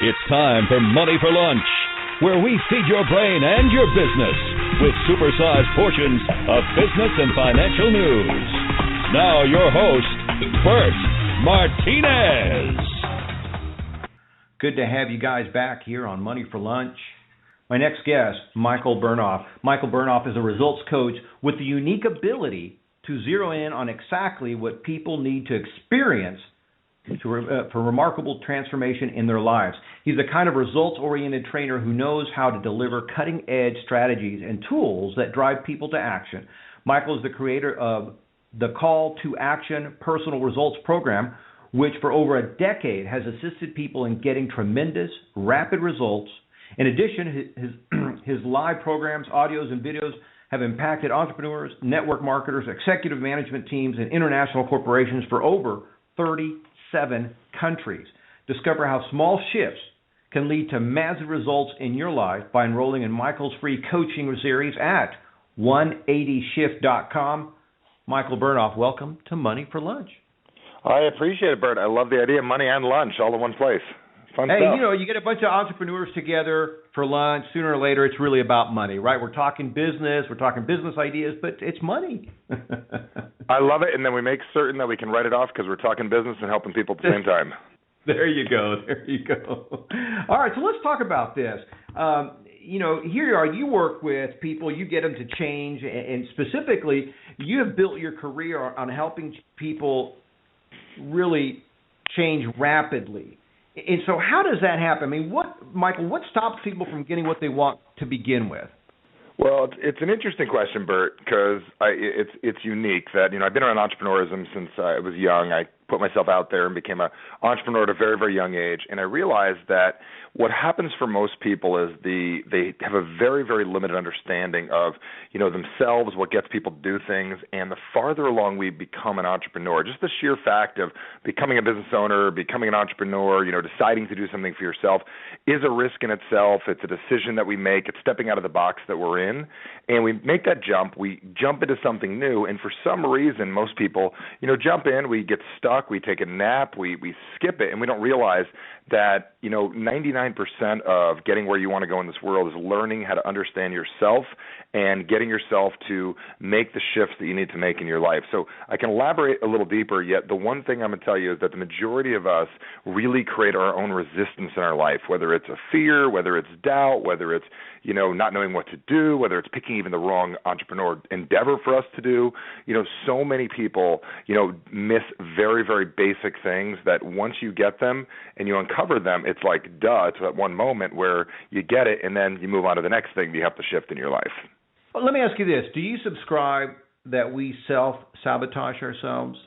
It's time for Money for Lunch, where we feed your brain and your business with supersized portions of business and financial news. Now your host, Bert Martinez. Good to have you guys back here on Money for Lunch. My next guest, Michael Bernoff. Michael Bernoff is a results coach with the unique ability to zero in on exactly what people need to experience for remarkable transformation in their lives. He's the kind of results-oriented trainer who knows how to deliver cutting-edge strategies and tools that drive people to action. Michael is the creator of the Call to Action Personal Results Program, which for over a decade has assisted people in getting tremendous, rapid results. In addition, his live programs, audios, and videos have impacted entrepreneurs, network marketers, executive management teams, and international corporations for over 37 countries. Discover how small shifts can lead to massive results in your life by enrolling in Michael's free coaching series at 180shift.com. Michael Bernoff, welcome to Money for Lunch. I appreciate it, Bert. I love the idea of money and lunch all in one place. Fun stuff. Hey, you get a bunch of entrepreneurs together for lunch. Sooner or later, it's really about money, right? We're talking business ideas, but it's money. I love it, and then we make certain that we can write it off because we're talking business and helping people at the same time. There you go. All right, so let's talk about this. Here you are. You work with people. You get them to change, and specifically, you have built your career on helping people really change rapidly. And so how does that happen? I mean, Michael, what stops people from getting what they want to begin with? Well, it's an interesting question, Bert, because it's unique that, I've been around entrepreneurism since I was young. I put myself out there and became an entrepreneur at a very, very young age. And I realized that what happens for most people is they have a very, very limited understanding of, themselves, what gets people to do things. And the farther along we become an entrepreneur, just the sheer fact of becoming a business owner, becoming an entrepreneur, deciding to do something for yourself is a risk in itself. It's a decision that we make. It's stepping out of the box that we're in. And we make that jump. We jump into something new. And for some reason, most people, jump in, we get stuck, we take a nap, we skip it, and we don't realize that, 99% of getting where you want to go in this world is learning how to understand yourself and getting yourself to make the shifts that you need to make in your life. So I can elaborate a little deeper, yet the one thing I'm going to tell you is that the majority of us really create our own resistance in our life, whether it's a fear, whether it's doubt, whether it's, not knowing what to do, whether it's picking even the wrong entrepreneur endeavor for us to do. So many people, miss very, very basic things that once you get them and you uncover them, it's like, duh, it's that one moment where you get it and then you move on to the next thing you have to shift in your life. Well, let me ask you this. Do you subscribe that we self-sabotage ourselves?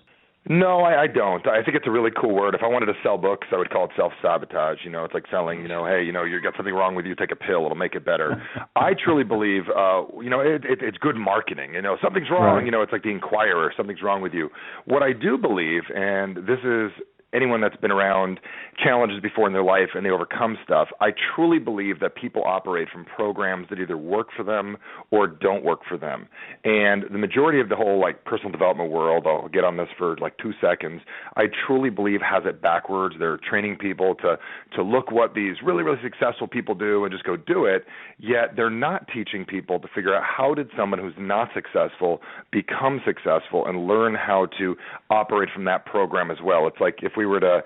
No, I don't. I think it's a really cool word. If I wanted to sell books, I would call it self-sabotage. It's like selling, hey, you got something wrong with you, take a pill, it'll make it better. I truly believe, it's good marketing. Something's wrong, right. It's like the Inquirer, something's wrong with you. What I do believe, and this is anyone that's been around challenges before in their life and they overcome stuff, I truly believe that people operate from programs that either work for them or don't work for them. And the majority of the whole personal development world, I'll get on this for 2 seconds, I truly believe has it backwards. They're training people to look what these really, really successful people do and just go do it, yet they're not teaching people to figure out how did someone who's not successful become successful and learn how to operate from that program as well. It's like if we were to,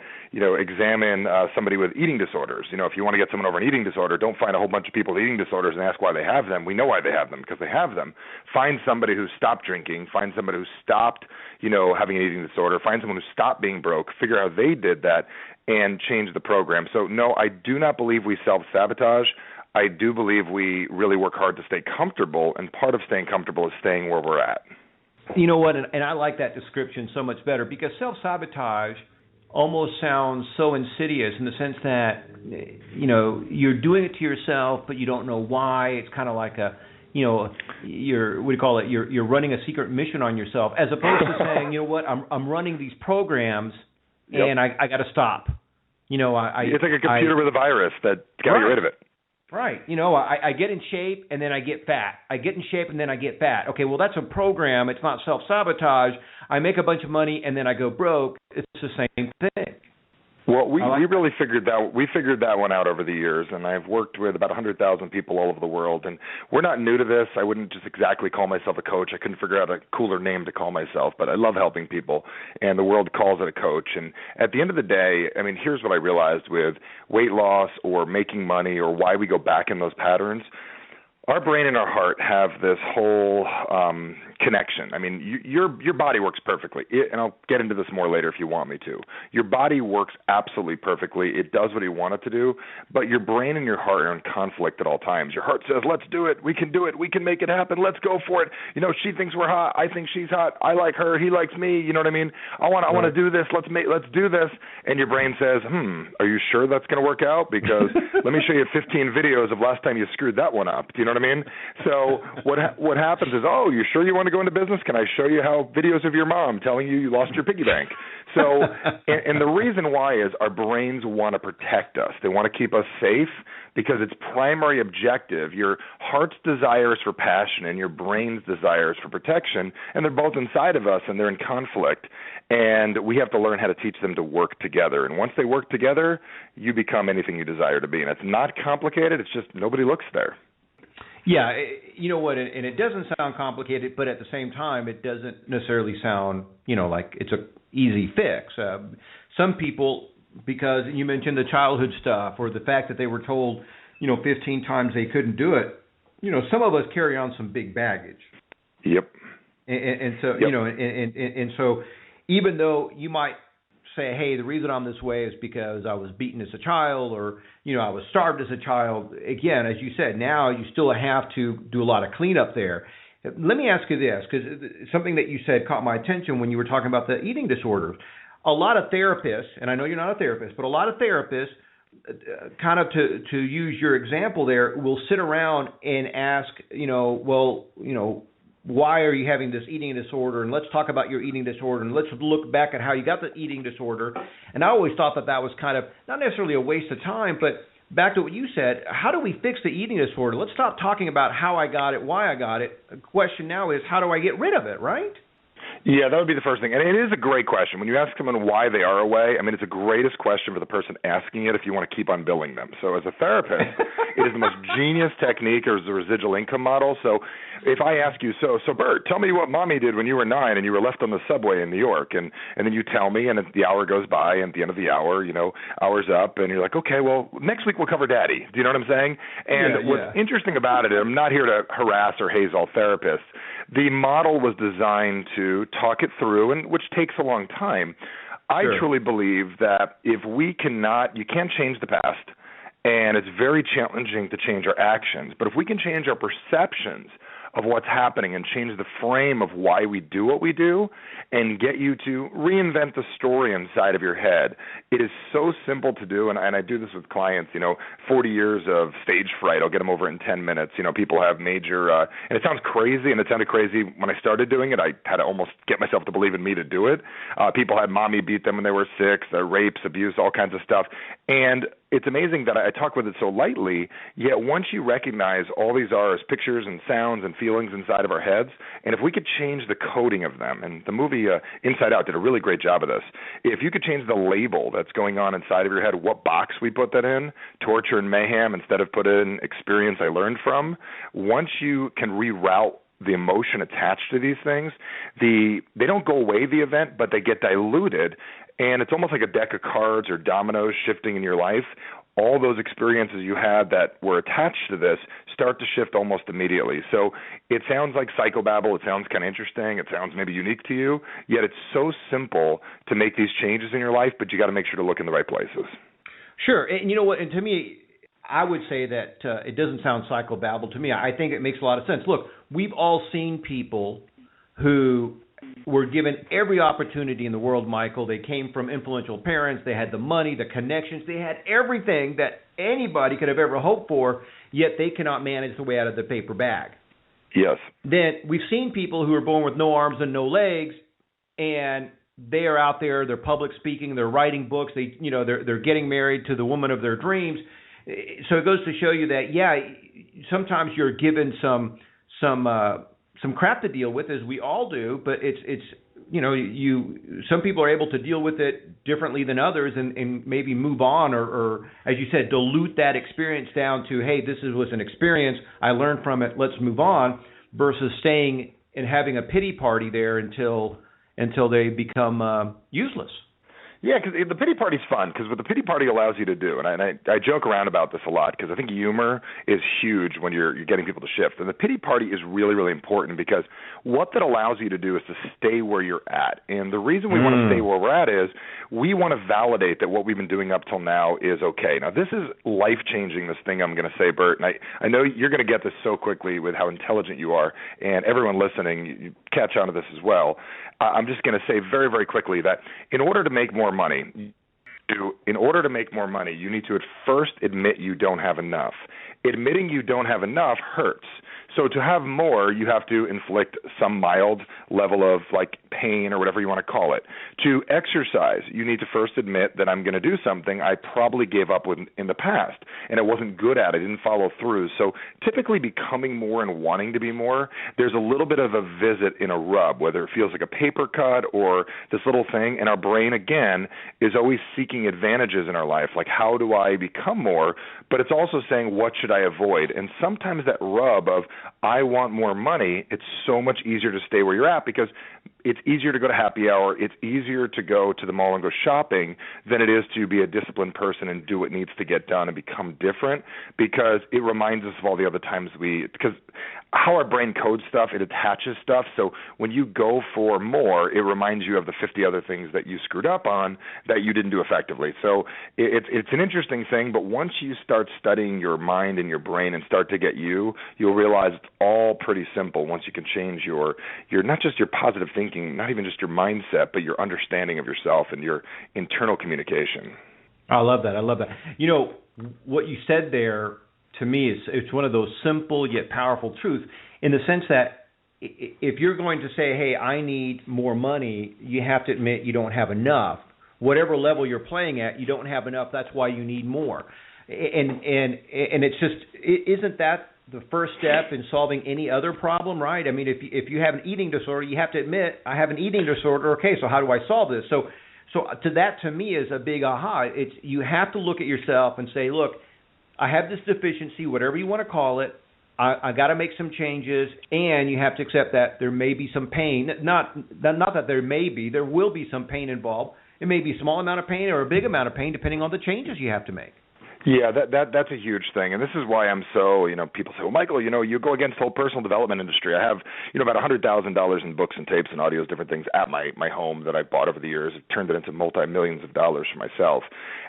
examine somebody with eating disorders, if you want to get someone over an eating disorder, don't find a whole bunch of people with eating disorders and ask why they have them. We know why they have them, because they have them. Find somebody who stopped drinking, find somebody who stopped, having an eating disorder, find someone who stopped being broke, figure out how they did that, and change the program. So, no, I do not believe we self-sabotage. I do believe we really work hard to stay comfortable, and part of staying comfortable is staying where we're at. You know what, and I like that description so much better, because self-sabotage almost sounds so insidious in the sense that, you're doing it to yourself, but you don't know why. It's kind of like you're running a secret mission on yourself, as opposed to saying, I'm running these programs and I got to stop. It's like a computer with a virus that got to get rid of it. Right. I get in shape and then I get fat. I get in shape and then I get fat. Okay, well, that's a program. It's not self-sabotage. I make a bunch of money and then I go broke. It's the same thing. Well, we really figured that one out over the years, and I've worked with about 100,000 people all over the world, and we're not new to this. I wouldn't just exactly call myself a coach. I couldn't figure out a cooler name to call myself, but I love helping people, and the world calls it a coach. And at the end of the day, I mean, here's what I realized with weight loss or making money or why we go back in those patterns. Our brain and our heart have this whole connection. I mean, your body works perfectly, and I'll get into this more later if you want me to. Your body works absolutely perfectly. It does what you want it to do, but your brain and your heart are in conflict at all times. Your heart says, let's do it. We can do it. We can make it happen. Let's go for it. You know, she thinks we're hot. I think she's hot. I like her. He likes me. You know what I mean? I want to do this. Let's do this. And your brain says, are you sure that's going to work out? Because let me show you 15 videos of last time you screwed that one up. Do you know what I mean? So what happens is, oh, you sure you want to go into business? Can I show you how videos of your mom telling you lost your piggy bank? So, and the reason why is our brains want to protect us. They want to keep us safe because its primary objective, your heart's desires for passion and your brain's desires for protection, and they're both inside of us and they're in conflict. And we have to learn how to teach them to work together. And once they work together, you become anything you desire to be. And it's not complicated. It's just nobody looks there. Yeah, you know what, and it doesn't sound complicated, but at the same time, it doesn't necessarily sound, like it's a easy fix. Some people, because you mentioned the childhood stuff or the fact that they were told, 15 times they couldn't do it, some of us carry on some big baggage. Yep. And so, yep. And so even though you might say, hey, the reason I'm this way is because I was beaten as a child or, I was starved as a child. Again, as you said, now you still have to do a lot of cleanup there. Let me ask you this, because something that you said caught my attention when you were talking about the eating disorders. A lot of therapists, and I know you're not a therapist, but a lot of therapists, kind of to use your example there, will sit around and ask, why are you having this eating disorder? And let's talk about your eating disorder, and let's look back at how you got the eating disorder. And I always thought that was kind of not necessarily a waste of time, but back to what you said, how do we fix the eating disorder? Let's stop talking about how I got it, why I got it. The question now is, how do I get rid of it, right? Yeah, that would be the first thing. And it is a great question. When you ask someone why they are away, I mean, it's the greatest question for the person asking it if you want to keep on billing them. So as a therapist, it is the most genius technique, or the residual income model. So if I ask you, so Bert, tell me what mommy did when you were 9 and you were left on the subway in New York, and then you tell me, and the hour goes by, and at the end of the hour, hour's up, and you're like, okay, well, next week we'll cover daddy. Do you know what I'm saying? And what's interesting about it, I'm not here to harass or haze all therapists. The model was designed to talk it through, and which takes a long time. I truly believe that if you can't change the past, and it's very challenging to change our actions, but if we can change our perceptions of what's happening and change the frame of why we do what we do and get you to reinvent the story inside of your head. It is so simple to do, and I do this with clients, 40 years of stage fright. I'll get them over in 10 minutes. People have major, and it sounds crazy, and it sounded crazy when I started doing it. I had to almost get myself to believe in me to do it. People had mommy beat them when they were 6, rapes, abuse, all kinds of stuff. And it's amazing that I talk with it so lightly, yet once you recognize all these are as pictures and sounds and feelings inside of our heads, and if we could change the coding of them, and the movie Inside Out did a really great job of this, if you could change the label that's going on inside of your head, what box we put that in, torture and mayhem, instead of put in experience I learned from, once you can reroute the emotion attached to these things, they don't go away, the event, but they get diluted. And it's almost like a deck of cards or dominoes shifting in your life. All those experiences you had that were attached to this start to shift almost immediately. So it sounds like psychobabble. It sounds kind of interesting. It sounds maybe unique to you. Yet it's so simple to make these changes in your life, but you got to make sure to look in the right places. Sure. And you know what? And to me, I would say that it doesn't sound psychobabble to me. I think it makes a lot of sense. Look, we've all seen people who were given every opportunity in the world, Michael. They came from influential parents. They had the money, the connections. They had everything that anybody could have ever hoped for, yet they cannot manage the way out of the paper bag. Yes. Then we've seen people who are born with no arms and no legs, and they are out there, they're public speaking, they're writing books, they're getting married to the woman of their dreams. So it goes to show you that, sometimes you're given some crap to deal with, as we all do, but it's some people are able to deal with it differently than others, and maybe move on, or as you said, dilute that experience down to, hey, this was an experience, I learned from it, let's move on, versus staying and having a pity party there until they become useless. Yeah, because the pity party's fun, because what the pity party allows you to do, and I joke around about this a lot, because I think humor is huge when you're getting people to shift. And the pity party is really, really important, because what that allows you to do is to stay where you're at. And the reason we want to stay where we're at is we want to validate that what we've been doing up till now is okay. Now, this is life-changing, this thing I'm going to say, Bert, and I know you're going to get this so quickly with how intelligent you are, and everyone listening, you catch on to this as well. I'm just going to say very, very quickly that in order to make more money, you need to at first admit you don't have enough. Admitting you don't have enough hurts. So to have more, you have to inflict some mild level of pain or whatever you want to call it. To exercise, you need to first admit that I'm going to do something I probably gave up with in the past and I wasn't good at it, I didn't follow through. So typically becoming more and wanting to be more, there's a little bit of a visit in a rub, whether it feels like a paper cut or this little thing. And our brain, again, is always seeking advantages in our life, like how do I become more? But it's also saying what should I avoid? And sometimes that rub of I want more money, it's so much easier to stay where you're at, because it's easier to go to happy hour, it's easier to go to the mall and go shopping than it is to be a disciplined person and do what needs to get done and become different, because it reminds us of all the other times because how our brain codes stuff, it attaches stuff. So when you go for more, it reminds you of the 50 other things that you screwed up on that you didn't do effectively. So it's an interesting thing, but once you start studying your mind and your brain and start to get you'll realize it's all pretty simple once you can change your not just your positive thinking, not even just your mindset, but your understanding of yourself and your internal communication. I love that. What you said there, to me, it's one of those simple yet powerful truths, in the sense that if you're going to say, hey, I need more money, you have to admit you don't have enough. Whatever level you're playing at, you don't have enough. That's why you need more. And it's just, isn't that the first step in solving any other problem, right? I mean, if you have an eating disorder, you have to admit, I have an eating disorder. Okay, so how do I solve this? So to me is a big aha. It's, you have to look at yourself and say, look, I have this deficiency, whatever you want to call it. I got to make some changes, and you have to accept that there may be some pain. Not that there will be some pain involved. It may be a small amount of pain or a big amount of pain, depending on the changes you have to make. Yeah, that's a huge thing, and this is why I'm so, people say, well, Michael, you go against the whole personal development industry. I have, about $100,000 in books and tapes and audios, different things at my home that I've bought over the years. I've turned it into multi-millions of dollars for myself.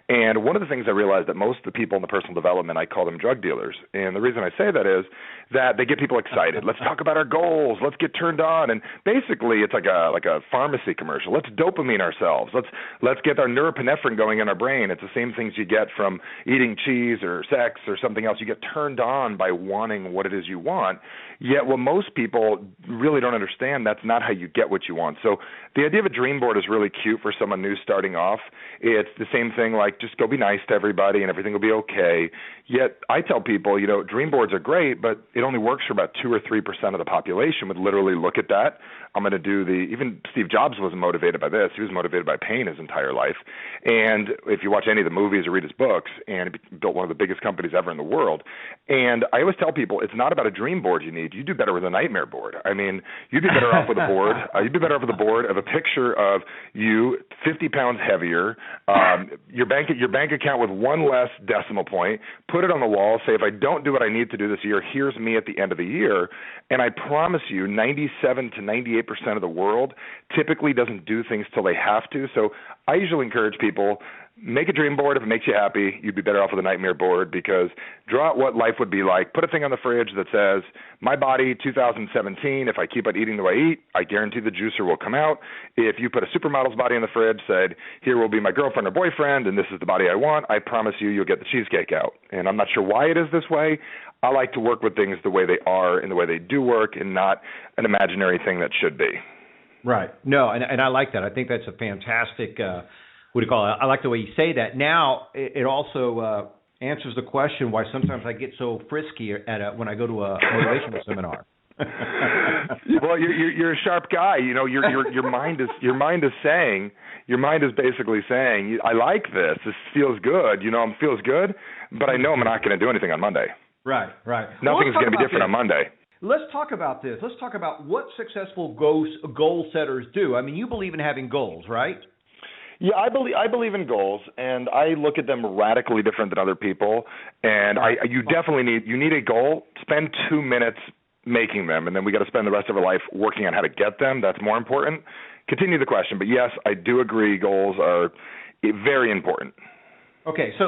And one of the things I realized that most of the people in the personal development, I call them drug dealers. And the reason I say that is that they get people excited. Let's talk about our goals. Let's get turned on. And basically, it's like a pharmacy commercial. Let's dopamine ourselves. Let's get our norepinephrine going in our brain. It's the same things you get from eating cheese or sex or something else. You get turned on by wanting what it is you want. Yet what most people really don't understand, that's not how you get what you want. So the idea of a dream board is really cute for someone new starting off. It's the same thing like just go be nice to everybody and everything will be okay. Yet I tell people, dream boards are great, but it only works for about 2 or 3% of the population would literally look at that. I'm going to do even Steve Jobs wasn't motivated by this. He was motivated by pain his entire life. And if you watch any of the movies or read his books, and he built one of the biggest companies ever in the world. And I always tell people it's not about a dream board you need. You do better with a nightmare board. I mean, you'd be better off with a board. You'd be better off with a board of a picture of you 50 pounds heavier, your bank account with one less decimal point, put it on the wall, say if I don't do what I need to do this year, here's me at the end of the year. And I promise you 97 to 98% of the world typically doesn't do things till they have to. So I usually encourage people, make a dream board. If it makes you happy, you'd be better off with a nightmare board, because draw out what life would be like. Put a thing on the fridge that says, my body 2017, if I keep on eating the way I eat, I guarantee the juicer will come out. If you put a supermodel's body in the fridge, said, here will be my girlfriend or boyfriend, and this is the body I want, I promise you'll get the cheesecake out. And I'm not sure why it is this way. I like to work with things the way they are and the way they do work, and not an imaginary thing that should be. Right. No, and I like that. I think that's a fantastic what do you call it? I like the way you say that. Now, it also answers the question why sometimes I get so frisky when I go to a motivational seminar. Well, you're a sharp guy. You know, your mind is basically saying, I like this. This feels good. You know, it feels good, but I know I'm not going to do anything on Monday. Right. Nothing's going to be different on Monday. Let's talk about this. Let's talk about what successful goal setters do. I mean, you believe in having goals, right? Yeah, I believe in goals, and I look at them radically different than other people. And you definitely need a goal. Spend 2 minutes making them, and then we got to spend the rest of our life working on how to get them. That's more important. Continue the question, but yes, I do agree. Goals are very important. Okay, so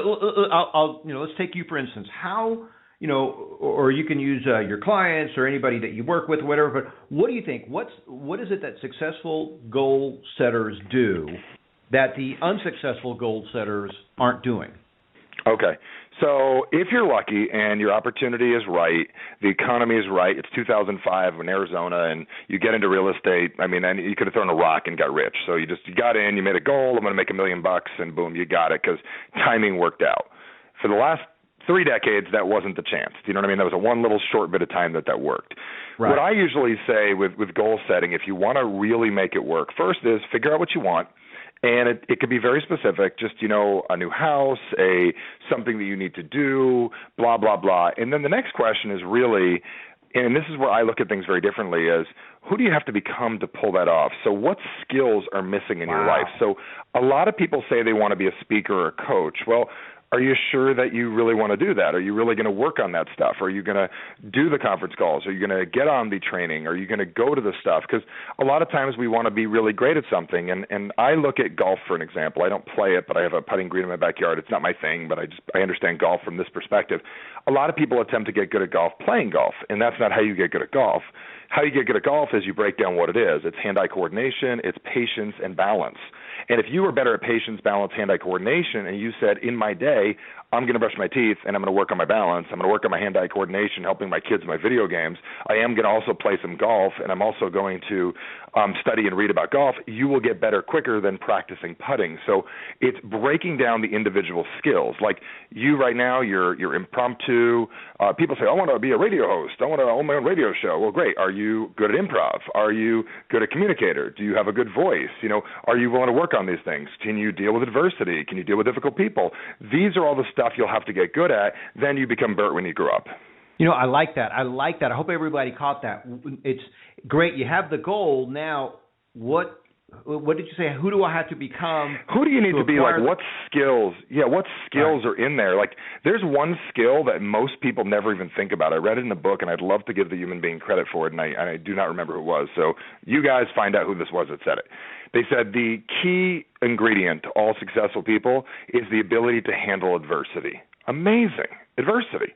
let's take you for instance. How, or you can use your clients or anybody that you work with, whatever. But what do you think? What is it that successful goal setters do that the unsuccessful goal setters aren't doing? Okay. So if you're lucky and your opportunity is right, the economy is right, it's 2005 in Arizona and you get into real estate, I mean, and you could have thrown a rock and got rich. So you got in, you made a goal, I'm going to make $1 million, and boom, you got it because timing worked out. For the last 3 decades, that wasn't the chance. Do you know what I mean? That was a one little short bit of time that worked. Right. What I usually say with goal setting, if you want to really make it work, first is figure out what you want. And it could be very specific, just, a new house, something that you need to do, blah, blah, blah. And then the next question is really, and this is where I look at things very differently, is who do you have to become to pull that off? So what skills are missing in your life? So a lot of people say they want to be a speaker or a coach. Well, are you sure that you really want to do that? Are you really going to work on that stuff? Are you going to do the conference calls? Are you going to get on the training? Are you going to go to the stuff? Because a lot of times we want to be really great at something. And I look at golf, for an example. I don't play it, but I have a putting green in my backyard. It's not my thing, but I understand golf from this perspective. A lot of people attempt to get good at golf playing golf, and that's not how you get good at golf. How you get good at golf is you break down what it is. It's hand-eye coordination, it's patience and balance. And if you were better at patience, balance, hand-eye coordination, and you said, in my day, I'm going to brush my teeth and I'm going to work on my balance, I'm going to work on my hand-eye coordination, helping my kids in my video games, I am going to also play some golf, and I'm also going to study and read about golf, you will get better quicker than practicing putting. So it's breaking down the individual skills. Like you right now, you're impromptu. People say, I want to be a radio host. I want to own my own radio show. Well, great. Are you good at improv? Are you good at communicator? Do you have a good voice? Are you willing to work on these things? Can you deal with adversity? Can you deal with difficult people? These are all the stuff you'll have to get good at. Then you become Bert when you grow up. I like that. I hope everybody caught that. It's great. You have the goal. Now, what did you say? Who do I have to become? Who do you need to be? Like, what skills? Yeah, what skills are in there? Like, there's one skill that most people never even think about. I read it in a book, and I'd love to give the human being credit for it, and I do not remember who it was. So you guys find out who this was that said it. They said the key ingredient to all successful people is the ability to handle adversity. Amazing. Adversity.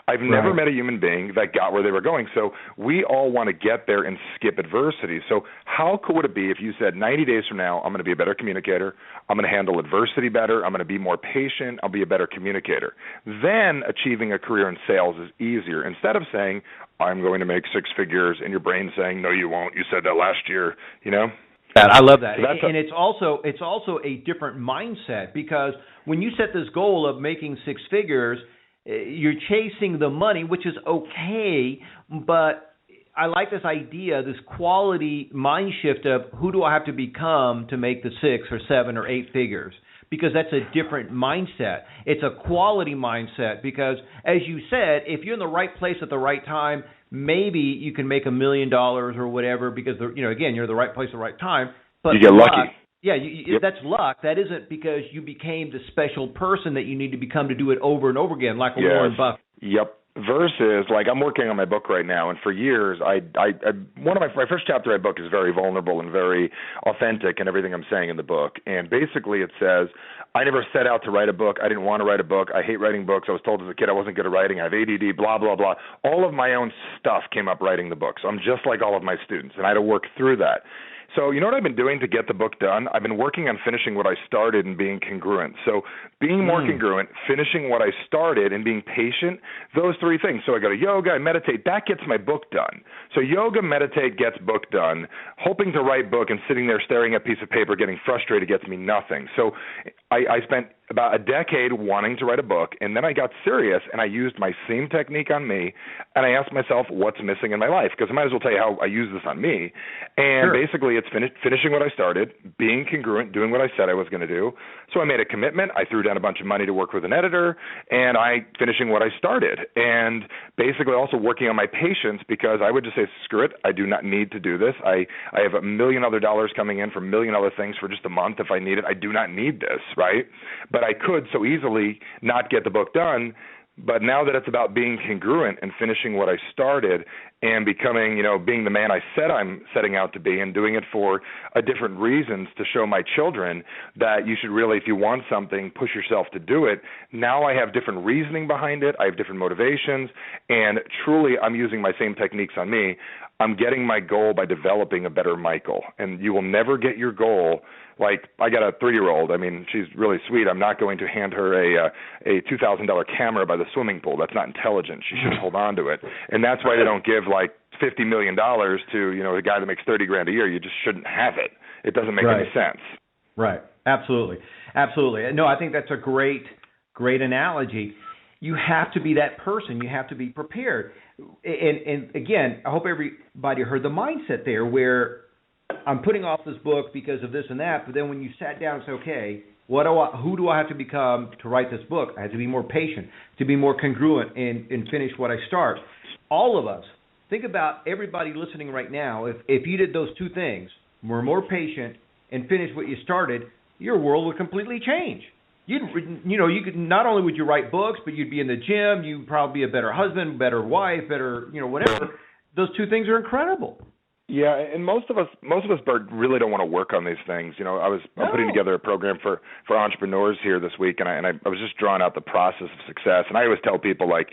I've never met a human being that got where they were going. So we all want to get there and skip adversity. So how cool would it be if you said 90 days from now, I'm going to be a better communicator, I'm going to handle adversity better, I'm going to be more patient, I'll be a better communicator. Then achieving a career in sales is easier. Instead of saying, I'm going to make 6 figures, and your brain saying, no, you won't. You said that last year, I love that. So and it's also a different mindset, because when you set this goal of making 6 figures, you're chasing the money, which is okay, but I like this idea, this quality mind shift of who do I have to become to make the 6 or 7 or 8 figures, because that's a different mindset. It's a quality mindset, because as you said, if you're in the right place at the right time, maybe you can make $1 million or whatever, because again, you're in the right place at the right time. But you get lucky. Yeah, that's luck. That isn't because you became the special person that you need to become to do it over and over again, like a Warren Buffett. Yep. Versus, like, I'm working on my book right now, and for years, one of my first chapter of my book is very vulnerable and very authentic in everything I'm saying in the book. And basically, it says, I never set out to write a book. I didn't want to write a book. I hate writing books. I was told as a kid I wasn't good at writing. I have ADD, blah, blah, blah. All of my own stuff came up writing the book. So I'm just like all of my students, and I had to work through that. So you know what I've been doing to get the book done? I've been working on finishing what I started and being congruent. So being more congruent, finishing what I started, and being patient, those 3 things. So I go to yoga, I meditate, that gets my book done. So yoga, meditate, gets book done. Hoping to write book and sitting there staring at a piece of paper getting frustrated gets me nothing. So I spent about a decade wanting to write a book, and then I got serious, and I used my same technique on me, and I asked myself, what's missing in my life? Because I might as well tell you how I use this on me. And basically, it's finishing what I started, being congruent, doing what I said I was going to do. So I made a commitment. I threw down a bunch of money to work with an editor, and finishing what I started. And basically also working on my patience, because I would just say, screw it, I do not need to do this. I have $1 million other dollars coming in from $1 million other things for just a month if I need it. I do not need this, right? But I could so easily not get the book done. But now that it's about being congruent and finishing what I started and becoming, being the man I said I'm setting out to be, and doing it for different reasons to show my children that you should really, if you want something, push yourself to do it. Now I have different reasoning behind it. I have different motivations, and truly I'm using my same techniques on me. I'm getting my goal by developing a better Michael. And you will never get your goal. Like, I got a 3-year-old. I mean, she's really sweet. I'm not going to hand her a $2,000 camera by the swimming pool. That's not intelligent. She should hold on to it. And that's why they don't give like $50 million to, a guy that makes $30,000 a year. You just shouldn't have it. It doesn't make any sense. Right. Absolutely. Absolutely. No, I think that's a great analogy. You have to be that person. You have to be prepared. And again, I hope everybody heard the mindset there, where I'm putting off this book because of this and that, but then when you sat down and said, okay, who do I have to become to write this book? I have to be more patient, to be more congruent and finish what I start. All of us, think about everybody listening right now. If you did those two things, were more patient and finish what you started, your world would completely change. You could, not only would you write books, but you'd be in the gym. You'd probably be a better husband, better wife, better, whatever. Those two things are incredible. Yeah, and most of us, Bert, really don't want to work on these things. I'm putting together a program for entrepreneurs here this week, and I was just drawing out the process of success. And I always tell people, like,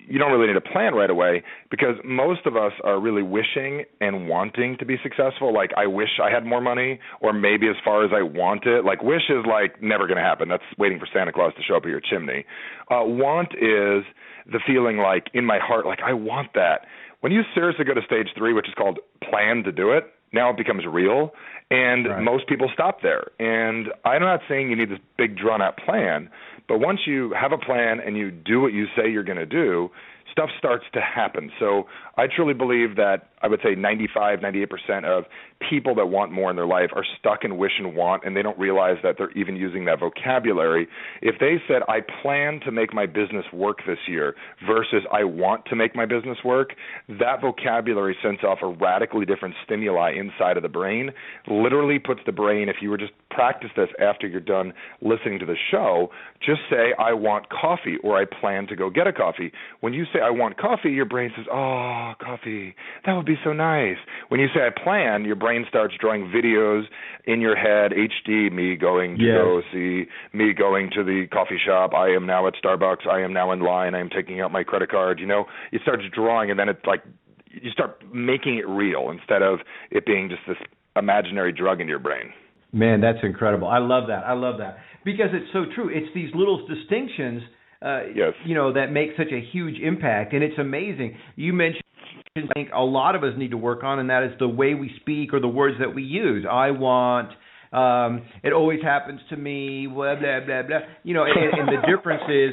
you don't really need a plan right away, because most of us are really wishing and wanting to be successful. Like, I wish I had more money, or maybe as far as I want it. Like, wish is like never going to happen. That's waiting for Santa Claus to show up at your chimney. Want is the feeling like in my heart, like I want that. When you seriously go to stage 3, which is called plan to do it, now it becomes real, and most people stop there. And I'm not saying you need this big drawn-out plan, but once you have a plan and you do what you say you're going to do, stuff starts to happen. So I truly believe that I would say 95, 98% of people that want more in their life are stuck in wish and want, and they don't realize that they're even using that vocabulary. If they said, I plan to make my business work this year versus I want to make my business work, that vocabulary sends off a radically different stimuli inside of the brain, literally puts the brain, if you were just practice this after you're done listening to the show, just say, I want coffee, or I plan to go get a coffee. When you say, I want coffee, your brain says, oh, coffee, that would be so nice. When you say, I plan, your brain starts drawing videos in your head, HD, me going to go see, me going to the coffee shop, I am now at Starbucks, I am now in line, I am taking out my credit card, it starts drawing, and then it's like you start making it real instead of it being just this imaginary drug in your brain. Man, that's incredible. I love that. Because it's so true. It's these little distinctions, that make such a huge impact, and it's amazing. You mentioned, I think a lot of us need to work on, and that is the way we speak or the words that we use. I want, it always happens to me, blah, blah, blah, blah. And the difference is,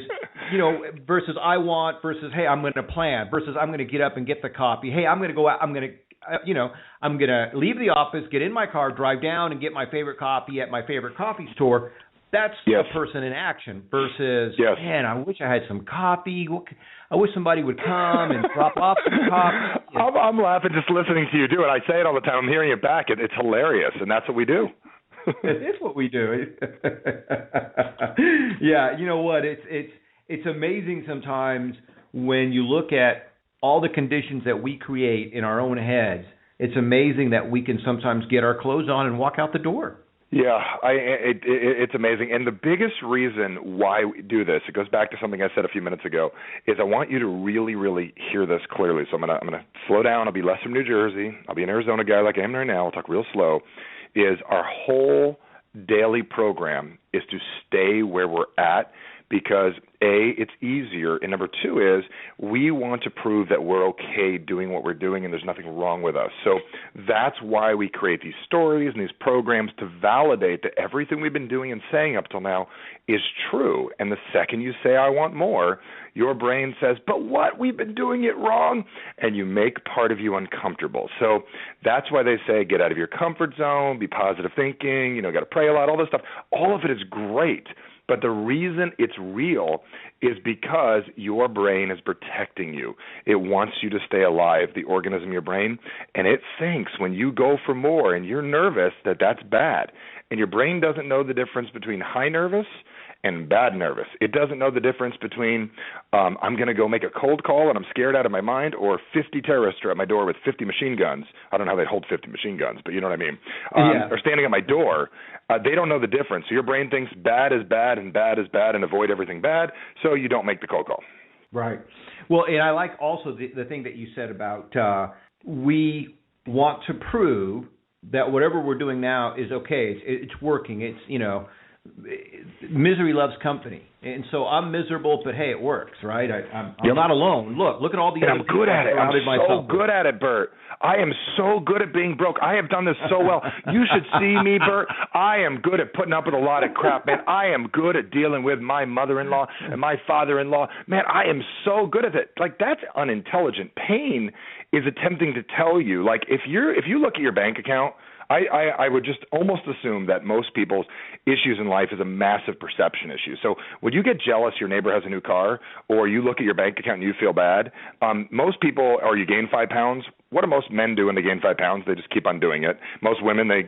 versus I want versus, hey, I'm going to plan, versus I'm going to get up and get the coffee. Hey, I'm going to go out, I'm going to leave the office, get in my car, drive down, and get my favorite coffee at my favorite coffee store. That's a person in action versus, man, I wish I had some coffee. I wish somebody would come and drop off some coffee. I'm laughing just listening to you do it. I say it all the time. I'm hearing it back. It's hilarious, and that's what we do. It is what we do. Yeah, you know what? It's amazing sometimes when you look at all the conditions that we create in our own heads. It's amazing that we can sometimes get our clothes on and walk out the door. Yeah, it's amazing. And the biggest reason why we do this, it goes back to something I said a few minutes ago, is I want you to really, really hear this clearly. So I'm gonna slow down. I'll be less from New Jersey. I'll be an Arizona guy like I am right now. I'll talk real slow. Is our whole daily program is to stay where we're at, because A, it's easier, and number two is we want to prove that we're okay doing what we're doing and there's nothing wrong with us. So that's why we create these stories and these programs to validate that everything we've been doing and saying up till now is true. And the second you say, I want more, your brain says, but what? We've been doing it wrong. And you make part of you uncomfortable. So that's why they say get out of your comfort zone, be positive thinking, got to pray a lot, all this stuff. All of it is great. But the reason it's real is because your brain is protecting you. It wants you to stay alive, the organism, your brain, and it thinks when you go for more and you're nervous that that's bad. And your brain doesn't know the difference between high nervous and bad nervous. It doesn't know the difference between I'm going to go make a cold call and I'm scared out of my mind, or 50 terrorists are at my door with 50 machine guns. I don't know how they hold 50 machine guns, but you know what I mean. Or standing at my door. They don't know the difference. So your brain thinks bad is bad and bad is bad and avoid everything bad, so you don't make the cold call. Right. Well, and I like also the thing that you said about we want to prove that whatever we're doing now is okay. It's working. It's, misery loves company. And so I'm miserable, but hey, it works, right? I'm not alone. Look at all the other people I surrounded myself with. I'm so good at it, Bert. I am so good at being broke. I have done this so well. You should see me, Bert. I am good at putting up with a lot of crap, man. I am good at dealing with my mother-in-law and my father-in-law. Man, I am so good at it. Like, that's unintelligent. Pain is attempting to tell you, like, if you look at your bank account, I would just almost assume that most people's issues in life is a massive perception issue. So when you get jealous your neighbor has a new car, or you look at your bank account and you feel bad, most people, or you gain 5 pounds, what do most men do when they gain 5 pounds? They just keep on doing it. Most women, they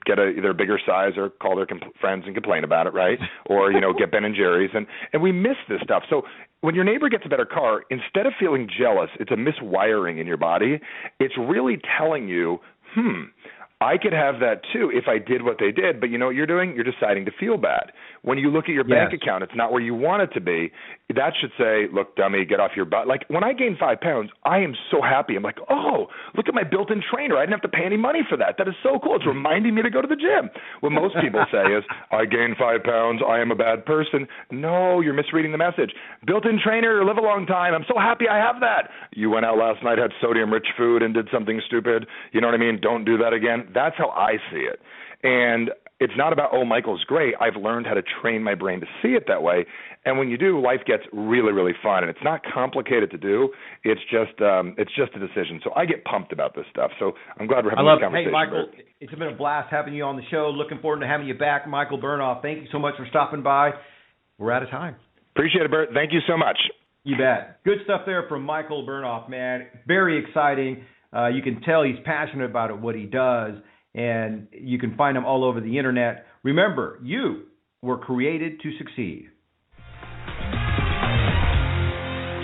get either a bigger size or call their friends and complain about it, right? Or, get Ben and Jerry's. And we miss this stuff. So when your neighbor gets a better car, instead of feeling jealous, it's a miswiring in your body. It's really telling you, I could have that too if I did what they did, but you know what you're doing? You're deciding to feel bad. When you look at your bank account, it's not where you want it to be. That should say, look, dummy, get off your butt. Like, when I gained 5 pounds, I am so happy. I'm like, oh, look at my built-in trainer. I didn't have to pay any money for that. That is so cool. It's reminding me to go to the gym. What most people say is, I gained 5 pounds, I am a bad person. No, you're misreading the message. Built-in trainer, live a long time. I'm so happy I have that. You went out last night, had sodium-rich food, and did something stupid. You know what I mean? Don't do that again. That's how I see it. And it's not about, oh, Michael's great. I've learned how to train my brain to see it that way. And when you do, life gets really, really fun. And it's not complicated to do. It's just a decision. So I get pumped about this stuff. So I'm glad we're having this conversation. Hey, Michael, it's been a blast having you on the show. Looking forward to having you back. Michael Bernoff, thank you so much for stopping by. We're out of time. Appreciate it, Bert. Thank you so much. You bet. Good stuff there from Michael Bernoff, man. Very exciting. You can tell he's passionate about it, what he does. And you can find them all over the internet. Remember, you were created to succeed.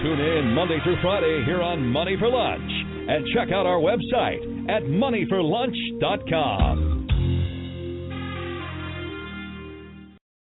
Tune in Monday through Friday here on Money for Lunch. And check out our website at moneyforlunch.com.